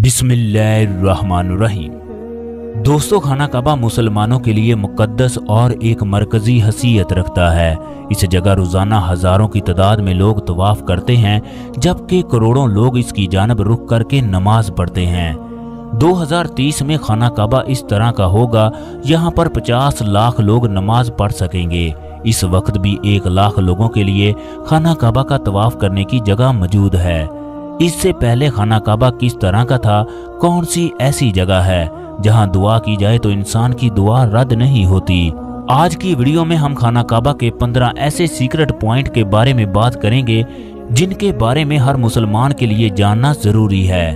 बिस्मिल्लाहिर्रहमानिर्रहीम। दोस्तों, खाना काबा मुसलमानों के लिए मुकद्दस और एक मरकजी हैसियत रखता है। इस जगह रोज़ाना हज़ारों की तादाद में लोग तवाफ़ करते हैं, जबकि करोड़ों लोग इसकी जानब रुख करके नमाज पढ़ते हैं। 2030 में खाना काबा इस तरह का होगा, यहाँ पर 50 लाख लोग नमाज पढ़ सकेंगे। इस वक्त भी 1 लाख लोगों के लिए खाना काबा का तवाफ़ करने की जगह मौजूद है। इससे पहले खाना काबा किस तरह का था, कौन सी ऐसी जगह है जहां दुआ की जाए तो इंसान की दुआ रद्द नहीं होती। आज की वीडियो में हम खाना काबा के 15 ऐसे सीक्रेट पॉइंट के बारे में बात करेंगे जिनके बारे में हर मुसलमान के लिए जानना जरूरी है।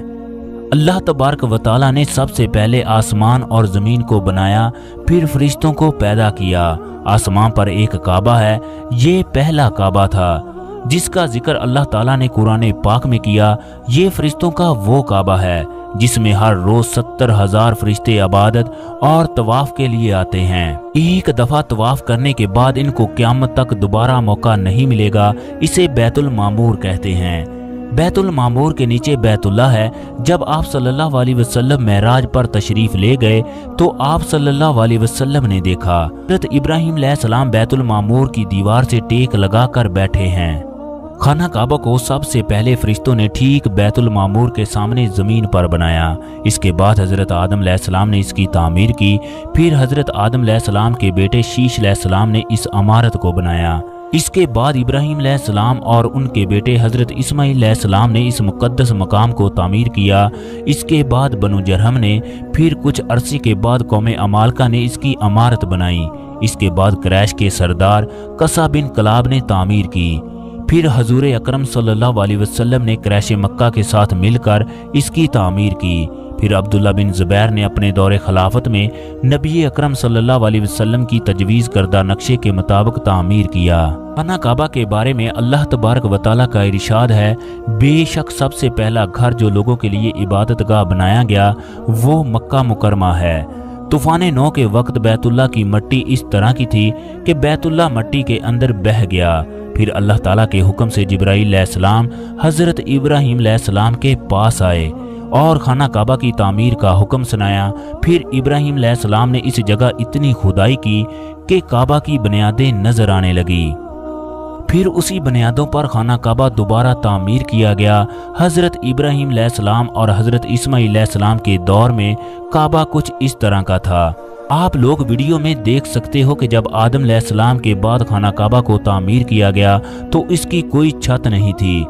अल्लाह तबारक व तआला ने सबसे पहले आसमान और ज़मीन को बनाया, फिर फरिश्तों को पैदा किया। आसमान पर एक काबा है, ये पहला काबा था जिसका जिक्र अल्लाह ताला ने कुरान पाक में किया। ये फरिश्तों का वो काबा है जिसमें हर रोज 70,000 फरिश्ते इबादत और तवाफ के लिए आते हैं। एक दफा तवाफ करने के बाद इनको क़यामत तक दोबारा मौका नहीं मिलेगा। इसे बैतुल मामूर कहते हैं। बैतुल मामूर के नीचे बैतुल्लाह है। जब आप सल्लल्लाहु अलैहि वसल्लम मेराज पर तशरीफ ले गए तो आप सल्लल्लाहु अलैहि वसल्लम ने देखा हज़रत इब्राहीम अलैहिस्सलाम बैतुल मामूर की दीवार से टेक लगाकर बैठे हैं। खाना काबा को सबसे पहले फरिश्तों ने ठीक बैतुल मामूर के सामने ज़मीन पर बनाया। इसके बाद हज़रत आदम अलैहिस्सलाम ने इसकी तामीर की। फिर हज़रत आदम अलैहिस्सलाम के बेटे शीश अलैहिस्सलाम ने इस इमारत को बनाया। इसके बाद इब्राहीम अलैहिस्सलाम और उनके बेटे हज़रत इस्माईल अलैहिस्सलाम ने इस मुक़द्दस मकाम को तामीर किया। इसके बाद बनु जरहम ने, फिर कुछ अरसे के बाद कौम अमालका ने इसकी इमारत बनाई। इसके बाद क्रैश के सरदार कसा बिन कलाब ने तामीर की। फिर हजूर अकरम सल्लल्लाहु अलैहि वसल्लम ने क्रैश मक्का के साथ मिलकर इसकी तामीर की। फिर अब्दुल्ला बिन ज़ुबैर ने अपने दौरे खिलाफत में नबी अकरम सल्लल्लाहु अलैहि वसल्लम की तजवीज़ करदा नक्शे के मुताबिक तामीर किया। खाना काबा के बारे में अल्लाह तबारक व तआला का इरशाद है, बेशक सबसे पहला घर जो लोगों के लिए इबादतगाह बनाया गया वो मक्का मुकरमा है। तूफान नौ के वक्त बैतुल्लाह की मट्टी इस तरह की थी कि बैतुल्लाह मट्टी के अंदर बह गया। फिर अल्लाह ताला के हुक्म से जिब्राईल अलैहिस्सलाम हज़रत इब्राहीम अलैहिस्सलाम के पास आए और खाना काबा की तामीर का हुक्म सुनाया। फिर इब्राहीम अलैहिस्सलाम ने इस जगह इतनी खुदाई की कि काबा की बुनियादें नजर आने लगी। फिर उसी बुनियादों पर खाना काबा दोबारा तामीर किया गया। हज़रत इब्राहीम अलैहिस्सलाम और हज़रत इस्माईल अलैहिस्सलाम के दौर में काबा कुछ इस तरह का था। आप लोग वीडियो में देख सकते हो कि जब आदम अलैहिस्सलाम के बाद खाना काबा को तामीर किया गया तो इसकी कोई छत नहीं थी,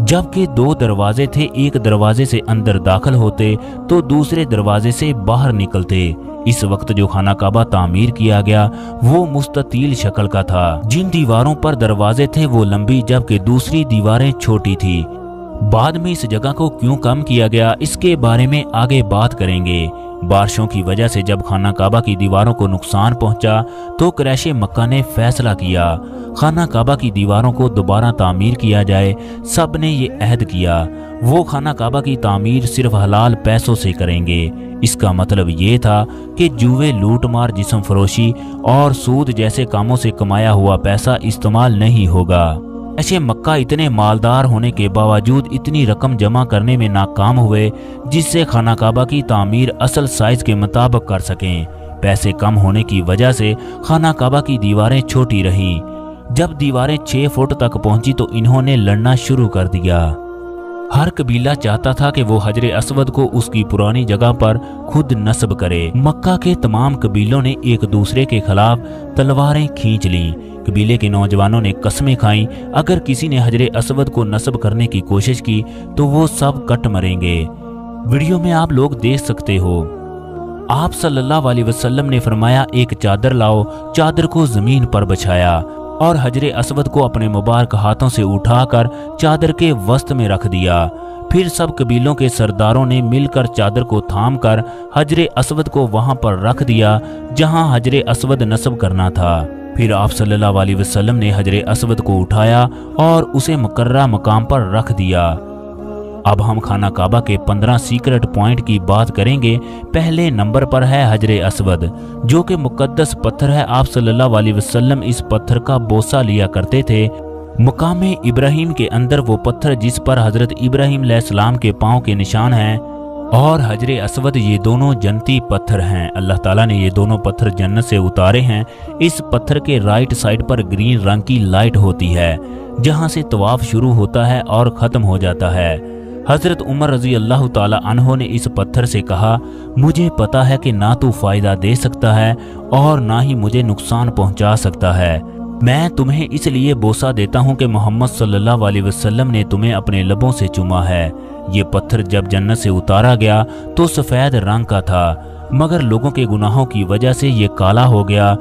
जबकि 2 दरवाजे थे। एक दरवाजे से अंदर दाखिल होते तो दूसरे दरवाजे से बाहर निकलते। इस वक्त जो खाना काबा तामीर किया गया वो मुस्ततील शक्ल का था। जिन दीवारों पर दरवाजे थे वो लंबी, जबकि दूसरी दीवारें छोटी थी। बाद में इस जगह को क्यों कम किया गया, इसके बारे में आगे बात करेंगे। बारिशों की वजह से जब खाना काबा की दीवारों को नुकसान पहुंचा तो क्रैश मक्का ने फैसला किया खाना काबा की दीवारों को दोबारा तामीर किया जाए। सब ने ये अहद किया वो खाना काबा की तामीर सिर्फ हलाल पैसों से करेंगे। इसका मतलब ये था कि जुए, लूटमार, जिस्म फरोशी और सूद जैसे कामों से कमाया हुआ पैसा इस्तेमाल नहीं होगा। ऐसे मक्का इतने मालदार होने के बावजूद इतनी रकम जमा करने में नाकाम हुए जिससे खाना काबा की तामीर असल साइज के मुताबिक कर सकें। पैसे कम होने की वजह से खाना काबा की दीवारें छोटी रहीं। जब दीवारें 6 फुट तक पहुंची तो इन्होंने लड़ना शुरू कर दिया। हर कबीला चाहता था कि वो हजरे अस्वद को उसकी पुरानी जगह पर खुद नस्ब करे। मक्का के तमाम कबीलों ने एक दूसरे के खिलाफ तलवारें खींच लीं। कबीले के नौजवानों ने कस्में खाईं, अगर किसी ने हजरे अस्वद को नस्ब करने की कोशिश की तो वो सब कट मरेंगे। वीडियो में आप लोग देख सकते हो। आप सल्लल्लाहु अलैहि वसल्लम ने फरमाया, एक चादर लाओ। चादर को जमीन पर बिछाया और हजरे अस्वद को अपने मुबारक हाथों से उठाकर चादर के वस्त में रख दिया। फिर सब कबीलों के सरदारों ने मिलकर चादर को थामकर हजरे अस्वद को वहां पर रख दिया जहां हजरे अस्वद नस्ब करना था। फिर आप सल्लल्लाहु अलैहि वसल्लम ने हजरे अस्वद को उठाया और उसे मुकर्रा मकाम पर रख दिया। अब हम खाना काबा के 15 सीक्रेट पॉइंट की बात करेंगे। पहले नंबर पर है हजरे अस्वद, जो कि मुकद्दस पत्थर है। आप सल्लल्लाहु अलैहि वसल्लम इस पत्थर का बोसा लिया करते थे। मुकाम इब्राहीम के अंदर वो पत्थर जिस पर हजरत इब्राहीम अलैहिस्सलाम के पांव के निशान हैं, और हजरे असवद ये दोनों जन्नती पत्थर हैं। अल्लाह ताला ने ये दोनों पत्थर जन्नत से उतारे हैं। इस पत्थर के राइट साइड पर ग्रीन रंग की लाइट होती है जहां से तवाफ शुरू होता है और ख़त्म हो जाता है। हजरत उमर रजी अल्लाह ताला अन्हो ने इस पत्थर से कहा, मुझे पता है कि ना तू फायदा दे सकता है और ना ही मुझे नुकसान पहुंचा सकता है। मैं तुम्हें इसलिए बोसा देता हूं कि मोहम्मद सल्लल्लाहु अलैहि वसल्लम ने तुम्हें अपने लबों से चूमा है। ये पत्थर जब जन्नत से उतारा गया तो सफ़ेद रंग का था, मगर लोगों के गुनाहों की वजह से ये काला हो गया।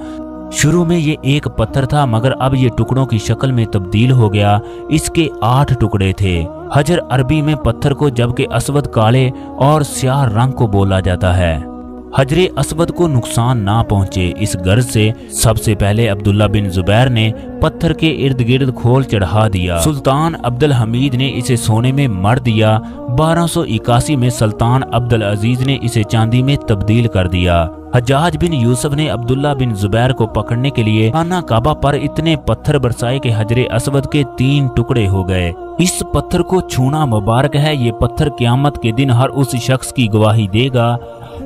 शुरू में ये एक पत्थर था, मगर अब ये टुकड़ों की शक्ल में तब्दील हो गया। इसके 8 टुकड़े थे। हजर अरबी में पत्थर को जबकि अस्वद काले और स्याह रंग को बोला जाता है। हजरे अस्वद को नुकसान ना पहुंचे, इस गर्ज से सबसे पहले अब्दुल्ला बिन जुबैर ने पत्थर के इर्द गिर्द खोल चढ़ा दिया। सुल्तान अब्दुल हमीद ने इसे सोने में मढ़ दिया। 1281 में सुल्तान अब्दुल अजीज ने इसे चांदी में तब्दील कर दिया। हज्जाज बिन यूसुफ ने अब्दुल्ला बिन जुबैर को पकड़ने के लिए खाना काबा पर इतने पत्थर बरसाए कि हजरे अस्वद के 3 टुकड़े हो गए। इस पत्थर को छूना मुबारक है। ये पत्थर क़यामत के दिन हर उस शख्स की गवाही देगा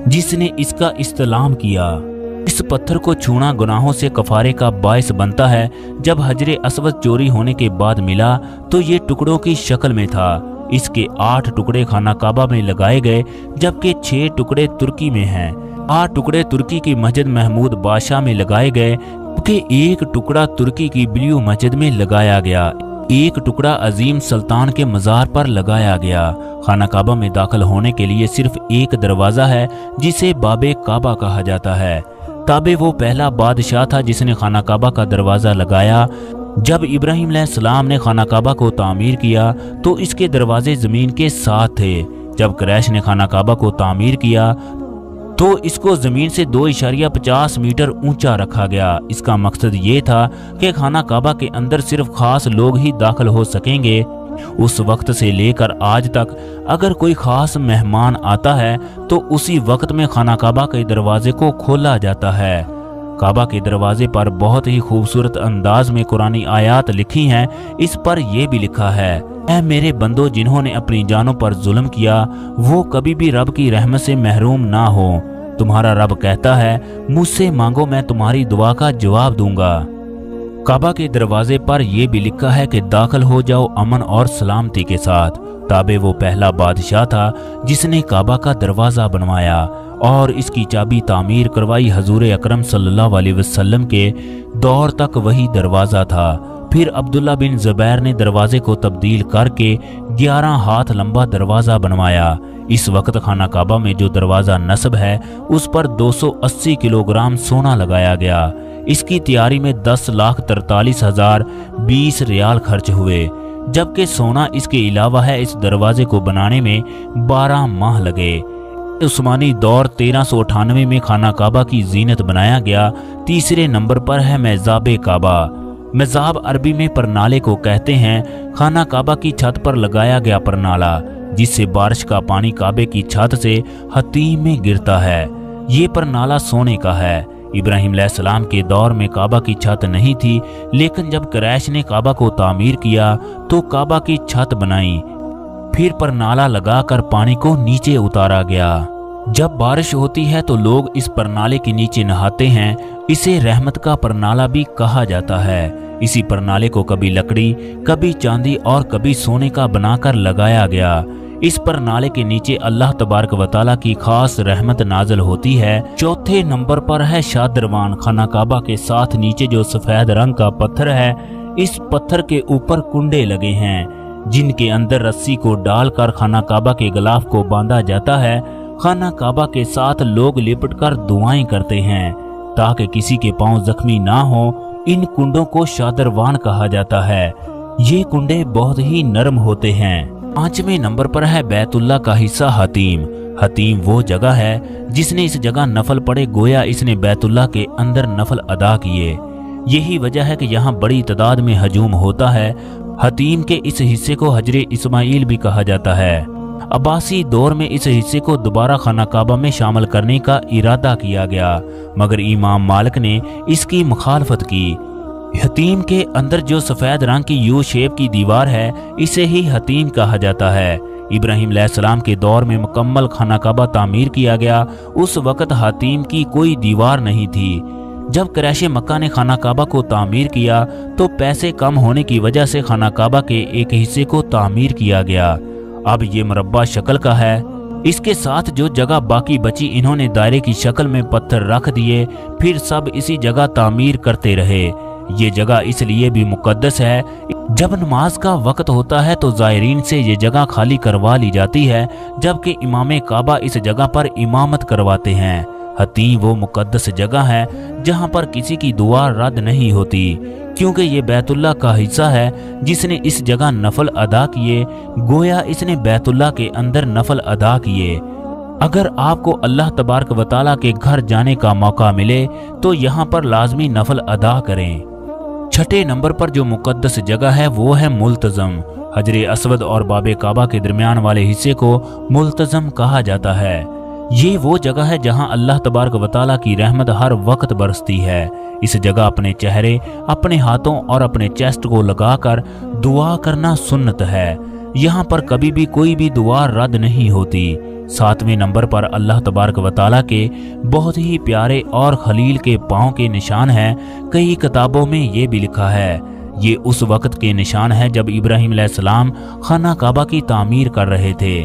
जिसने इसका इस्तेलाम किया। इस पत्थर को छूना गुनाहों से कफारे का बायस बनता है। जब हजरे अस्वद चोरी होने के बाद मिला तो ये टुकड़ों की शक्ल में था। इसके 8 टुकड़े खाना काबा में लगाए गए, जबकि 6 टुकड़े तुर्की में हैं। 8 टुकड़े तुर्की की मस्जिद महमूद बादशाह में लगाए गए, जबकि 1 टुकड़ा तुर्की की ब्लू मस्जिद में लगाया गया। 1 टुकड़ा अजीम सुल्तान के मज़ार पर लगाया गया। खाना काबा में दाखिल होने के लिए सिर्फ एक दरवाज़ा है जिसे बाबे काबा कहा जाता है। ताबे वो पहला बादशाह था जिसने खाना काबा का दरवाज़ा लगाया। जब इब्राहिम अलैहिस्सलाम ने खाना काबा को तामीर किया तो इसके दरवाजे ज़मीन के साथ थे। जब कुरैश ने खाना काबा को तामीर किया तो इसको ज़मीन से 2.50 मीटर ऊंचा रखा गया। इसका मकसद ये था कि खाना काबा के अंदर सिर्फ खास लोग ही दाखिल हो सकेंगे। उस वक्त से लेकर आज तक अगर कोई खास मेहमान आता है तो उसी वक्त में खाना काबा के दरवाजे को खोला जाता है। काबा के दरवाजे पर बहुत ही खूबसूरत अंदाज में कुरानी आयात लिखी हैं। इस पर यह भी लिखा है, ऐ मेरे बंदो, जिन्होंने अपनी जानों पर जुल्म किया वो कभी भी रब की रहमत से महरूम ना हो। तुम्हारा रब कहता है, मुझसे मांगो, मैं तुम्हारी दुआ का जवाब दूंगा। काबा के दरवाजे पर यह भी लिखा है कि दाखिल हो जाओ अमन और सलामती के साथ। ताबे वो पहला बादशाह था जिसने काबा का दरवाज़ा बनवाया और इसकी चाबी तामीर करवाई। हजूर अकरम सल्लल्लाहु अलैहि वसल्लम के दौर तक वही दरवाज़ा था। फिर अब्दुल्ला बिन जुबैर ने दरवाजे को तब्दील करके 11 हाथ लंबा दरवाज़ा बनवाया। इस वक्त खाना काबा में जो दरवाज़ा नस्ब है उस पर 280 किलोग्राम सोना लगाया गया। इसकी तैयारी में 10,43,020 रियाल खर्च हुए, जबकि सोना इसके अलावा है। इस दरवाजे को बनाने में 12 माह लगे। उस्मानी दौर 1398 में खाना काबा की जीनत बनाया गया। तीसरे नंबर पर है मेज़ाब काबा। मेज़ाब अरबी में परनाले को कहते हैं। खाना काबा की छत पर लगाया गया परनाला जिससे बारिश का पानी काबे की छत से हतीम में गिरता है। ये परनाला सोने का है। इब्राहिम अलैहिस्सलाम के दौर में काबा की छत नहीं थी, लेकिन जब कुरैश ने काबा को तामीर किया तो काबा की छत बनाई। फिर परनाला लगाकर पानी को नीचे उतारा गया। जब बारिश होती है तो लोग इस परनाले के नीचे नहाते हैं। इसे रहमत का परनाला भी कहा जाता है। इसी परनाले को कभी लकड़ी, कभी चांदी और कभी सोने का बनाकर लगाया गया। इस परनाले के नीचे अल्लाह तबारक व तआला की खास रहमत नाजल होती है। चौथे नंबर पर है शादरवान। खाना काबा के साथ नीचे जो सफेद रंग का पत्थर है, इस पत्थर के ऊपर कुंडे लगे हैं जिनके अंदर रस्सी को डालकर खाना काबा के गिलाफ को बांधा जाता है। खाना काबा के साथ लोग लिपटकर दुआएं करते हैं ताकि किसी के पांव जख्मी ना हो। इन कुंडों को शादरवान कहा जाता है। ये कुंडे बहुत ही नरम होते हैं। 5वें नंबर पर है बैतुल्लाह का हिस्सा हतीम। हतीम वो जगह है जिसने इस जगह नफल पढ़े गोया इसने बैतुल्लाह के अंदर नफल अदा किए। यही वजह है कि यहाँ बड़ी तादाद में हजूम होता है। हतीम के इस हिस्से को हजरे इस्माइल भी कहा जाता है। अब्बासी दौर में इस हिस्से को दोबारा खाना काबा में शामिल करने का इरादा किया गया, मगर इमाम मालिक ने इसकी मुखालफत की। हतीम के अंदर जो सफेद रंग की यू शेप की दीवार है इसे ही हतीम कहा जाता है। इब्राहीम अलैहिस्सलाम के दौर में मुकम्मल खाना काबा तामीर किया गया। उस वक़्त हातीम की कोई दीवार नहीं थी। जब कुरैश मक्का ने खाना काबा को तामीर किया तो पैसे कम होने की वजह से खाना काबा के एक हिस्से को तामीर किया गया। अब ये मुरब्बा शक्ल का है। इसके साथ जो जगह बाकी बची इन्होंने दायरे की शक्ल में पत्थर रख दिए, फिर सब इसी जगह तामीर करते रहे। ये जगह इसलिए भी मुकद्दस है, जब नमाज का वक्त होता है तो ज़ायरीन से ये जगह खाली करवा ली जाती है, जबकि इमाम काबा इस जगह पर इमामत करवाते हैं। हतीम वो मुकद्दस जगह है जहाँ पर किसी की दुआ रद्द नहीं होती, क्योंकि ये बैतुल्लाह का हिस्सा है। जिसने इस जगह नफल अदा किए, गोया इसने बैतुल्लाह के अंदर नफल अदा किए। अगर आपको अल्लाह तबारक व तआला के घर जाने का मौका मिले तो यहाँ पर लाजमी नफल अदा करें। छठे नंबर पर जो मुकद्दस जगह है वो है मुल्तज़म। हजरे अस्वद और बाबे काबा के दरमियान वाले हिस्से को मुल्तज़म कहा जाता है। ये वो जगह है जहां अल्लाह तबारक व तआला की रहमत हर वक्त बरसती है। इस जगह अपने चेहरे, अपने हाथों और अपने चेस्ट को लगाकर दुआ करना सुन्नत है। यहाँ पर कभी भी कोई भी दुआ रद्द नहीं होती। सातवें नंबर पर अल्लाह तबारक व तआला के बहुत ही प्यारे और खलील के पाँव के निशान हैं। कई किताबों में ये भी लिखा है। ये उस वक्त के निशान है जब इब्राहीम अलैहिस्सलाम खाना काबा की तामीर कर रहे थे।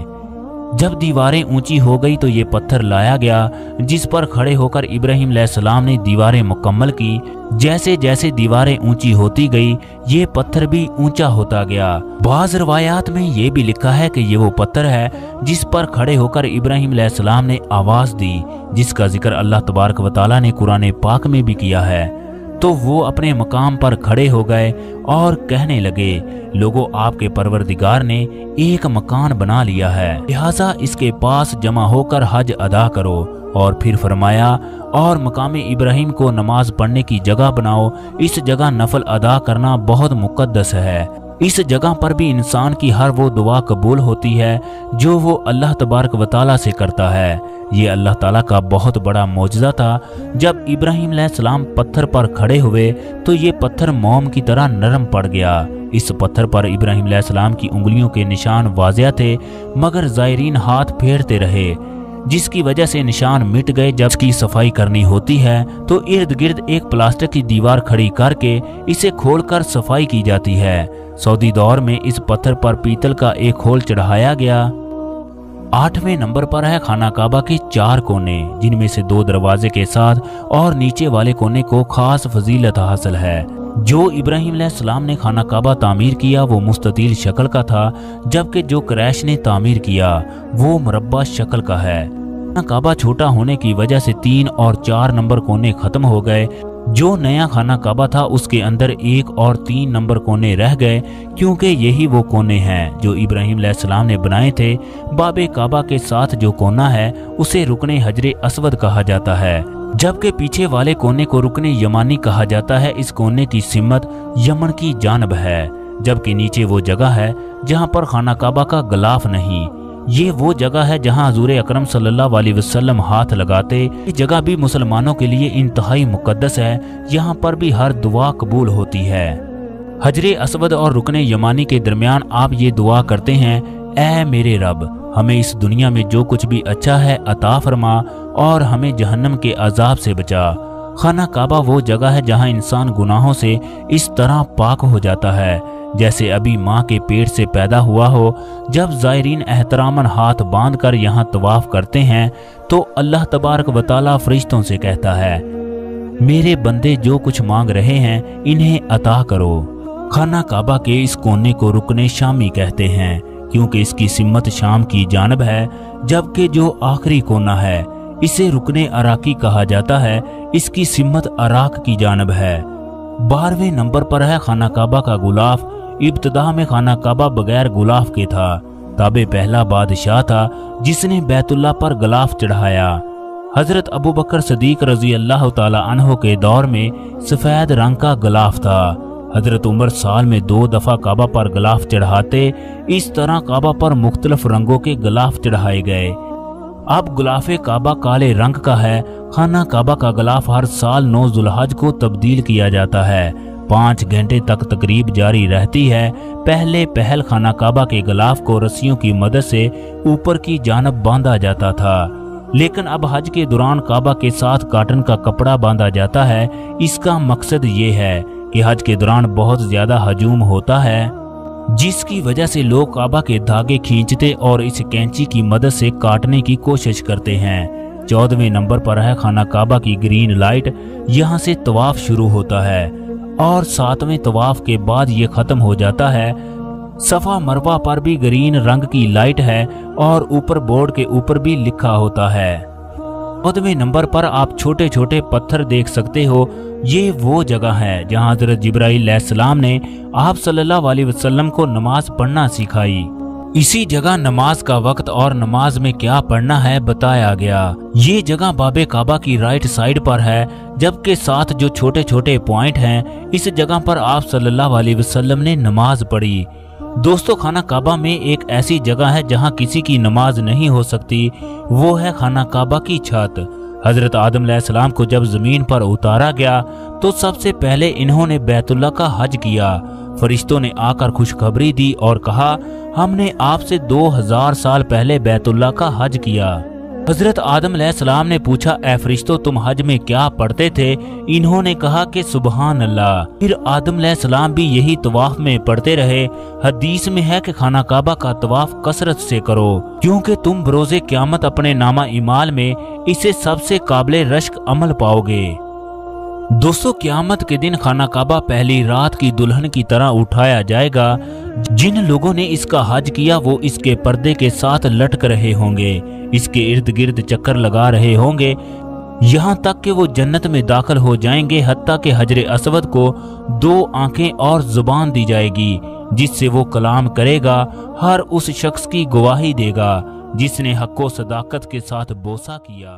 जब दीवारें ऊंची हो गई तो ये पत्थर लाया गया, जिस पर खड़े होकर इब्राहीम अलैहिस्सलाम ने दीवारें मुकम्मल की। जैसे जैसे दीवारें ऊंची होती गई ये पत्थर भी ऊंचा होता गया। बाज़ रवायात में ये भी लिखा है कि ये वो पत्थर है जिस पर खड़े होकर इब्राहीम अलैहिस्सलाम ने आवाज़ दी, जिसका जिक्र अल्लाह तबारक व तआला ने कुरान पाक में भी किया है। तो वो अपने मकाम पर खड़े हो गए और कहने लगे, लोगों, आपके परवरदिगार ने एक मकान बना लिया है, लिहाजा इसके पास जमा होकर हज अदा करो। और फिर फरमाया, और मकाम इब्राहीम को नमाज पढ़ने की जगह बनाओ। इस जगह नफल अदा करना बहुत मुकद्दस है। इस जगह पर भी इंसान की हर वो दुआ कबूल होती है जो वो अल्लाह तबारक व तआला से करता है। ये अल्लाह ताला का बहुत बड़ा मौजज़ा था। जब इब्राहीम अलैहिस्सलाम पत्थर पर खड़े हुए तो ये पत्थर मोम की तरह नरम पड़ गया। इस पत्थर पर इब्राहीम अलैहिस्सलाम की उंगलियों के निशान वाज़िया थे, मगर ज़ायरीन हाथ फेरते रहे, जिसकी वजह से निशान मिट गए। जब इसकी सफाई करनी होती है तो इर्द गिर्द एक प्लास्टिक की दीवार खड़ी करके इसे खोलकर सफाई की जाती है। सऊदी दौर में इस पत्थर पर पीतल का एक खोल चढ़ाया गया। 8वें नंबर पर है खाना काबा के 4 कोने, जिनमें से 2 दरवाजे के साथ और नीचे वाले कोने को खास फजीलत हासिल है। जो इब्राहीम अलैहिस्सलाम ने खाना काबा तामीर किया वो मुस्ततील शक्ल का था, जबकि जो कुरैश ने तामीर किया वो मुरब्बा शक्ल का है। खाना काबा छोटा होने की वजह से 3 और 4 नंबर कोने खत्म हो गए। जो नया खाना काबा था उसके अंदर 1 और 3 नंबर कोने रह गए, क्योंकि यही वो कोने हैं जो इब्राहीम अलैहिस्सलाम ने बनाए थे। बाबे काबा के साथ जो कोना है उसे रुकने हजरे अस्वद कहा जाता है, जबकि पीछे वाले कोने को रुकने यमानी कहा जाता है। इस कोने की सिमत यमन की जानब है, जबकि नीचे वो जगह है जहाँ पर खाना काबा का गलाफ नहीं। ये वो जगह है जहां हजूर अकरम सल्लल्लाहु अलैहि वसल्लम हाथ लगाते। ये जगह भी मुसलमानों के लिए इंतहाई मुकद्दस है। यहाँ पर भी हर दुआ कबूल होती है। हजरे अस्वद और रुकने यमानी के दरमियान आप ये दुआ करते हैं, ऐ मेरे रब, हमें इस दुनिया में जो कुछ भी अच्छा है अता फरमा और हमें जहन्नम के अजाब से बचा। खाना काबा वो जगह है जहाँ इंसान गुनाहों से इस तरह पाक हो जाता है जैसे अभी माँ के पेट से पैदा हुआ हो। जब ज़ायरीन एहतरामन हाथ बांधकर यहाँ तवाफ करते हैं तो अल्लाह तबारक व तआला फरिश्तों से कहता है, मेरे बंदे जो कुछ मांग रहे हैं इन्हें अता करो। खाना काबा के इस कोने को रुकने शामी कहते हैं, क्योंकि इसकी सिमत शाम की जानब है, जबकि जो आखिरी कोना है इसे रुकने अराकी कहा जाता है, इसकी सिमत अराक की जानब है। 12वें नंबर पर है खाना काबा का गुलाफ। इब्तिदा में खाना काबा बगैर गुलाफ के था। ताबे पहला बादशाह था जिसने बैतुल्लाह पर गलाफ चढ़ाया। हजरत अबू बकर सदीक रजी अल्लाह ताला अन्हो के दौर में सफेद रंग का गलाफ था। हजरत उमर साल में 2 दफा काबा पर गलाफ चढ़ाते। इस तरह काबा पर मुख्तलिफ रंगों के गलाफ चढ़ाए गए। अब गुलाफे काबा काले रंग का है। खाना काबा का गलाफ हर साल 9 जुल्हज को तब्दील किया जाता है। 5 घंटे तक तकरीब जारी रहती है। पहले पहल खाना काबा के गिलाफ को रस्सियों की मदद से ऊपर की जानब बांधा जाता था, लेकिन अब हज के दौरान काबा के साथ कॉटन का कपड़ा बांधा जाता है। इसका मकसद ये है कि हज के दौरान बहुत ज्यादा हजूम होता है, जिसकी वजह से लोग काबा के धागे खींचते और इस कैंची की मदद से काटने की कोशिश करते हैं। 14वें नंबर पर है खाना काबा की ग्रीन लाइट। यहाँ से तवाफ शुरू होता है और 7वें तवाफ के बाद ये खत्म हो जाता है। सफा मरवा पर भी ग्रीन रंग की लाइट है और ऊपर बोर्ड के ऊपर भी लिखा होता है। 14वें नंबर पर आप छोटे छोटे पत्थर देख सकते हो। ये वो जगह है जहां हजरत जिब्राइल अलैहिस्सलाम ने आप सल्लल्लाहु अलैहि वसल्लम को नमाज पढ़ना सिखाई। इसी जगह नमाज का वक्त और नमाज में क्या पढ़ना है बताया गया। ये जगह बाबे काबा की राइट साइड पर है, जबकि साथ जो छोटे छोटे पॉइंट हैं, इस जगह पर आप सल्लल्लाहु अलैहि वसल्लम ने नमाज पढ़ी। दोस्तों, खाना काबा में एक ऐसी जगह है जहां किसी की नमाज नहीं हो सकती, वो है खाना काबा की छत। हजरत आदम अलैहिस्सलाम को जब जमीन पर उतारा गया तो सबसे पहले इन्होंने बैतुल्लाह का हज किया। फरिश्तों ने आकर खुशखबरी दी और कहा, हमने आपसे 2000 साल पहले बैतुल्लाह का हज किया। हजरत आदम अलैहिस्सलाम ने पूछा, ए फरिश्तों, तुम हज में क्या पढ़ते थे? इन्होंने कहा कि सुबहान अल्लाह। फिर आदम अलैहिस्सलाम भी यही तवाफ में पढ़ते रहे। हदीस में है कि खाना काबा का तवाफ कसरत से करो, क्योंकि तुम बरोज़े क़यामत अपने नामा इमाल में इसे सबसे काबिले रश्क अमल पाओगे। दोस्तों, क़यामत के दिन खाना काबा पहली रात की दुल्हन की तरह उठाया जाएगा। जिन लोगों ने इसका हज किया वो इसके पर्दे के साथ लटक रहे होंगे, इसके इर्द गिर्द चक्कर लगा रहे होंगे, यहाँ तक कि वो जन्नत में दाखिल हो जाएंगे। हत्ता के हजरे असवद को 2 आंखें और जुबान दी जाएगी, जिससे वो कलाम करेगा, हर उस शख्स की गवाही देगा जिसने हक़ व सदाकत के साथ बोसा किया।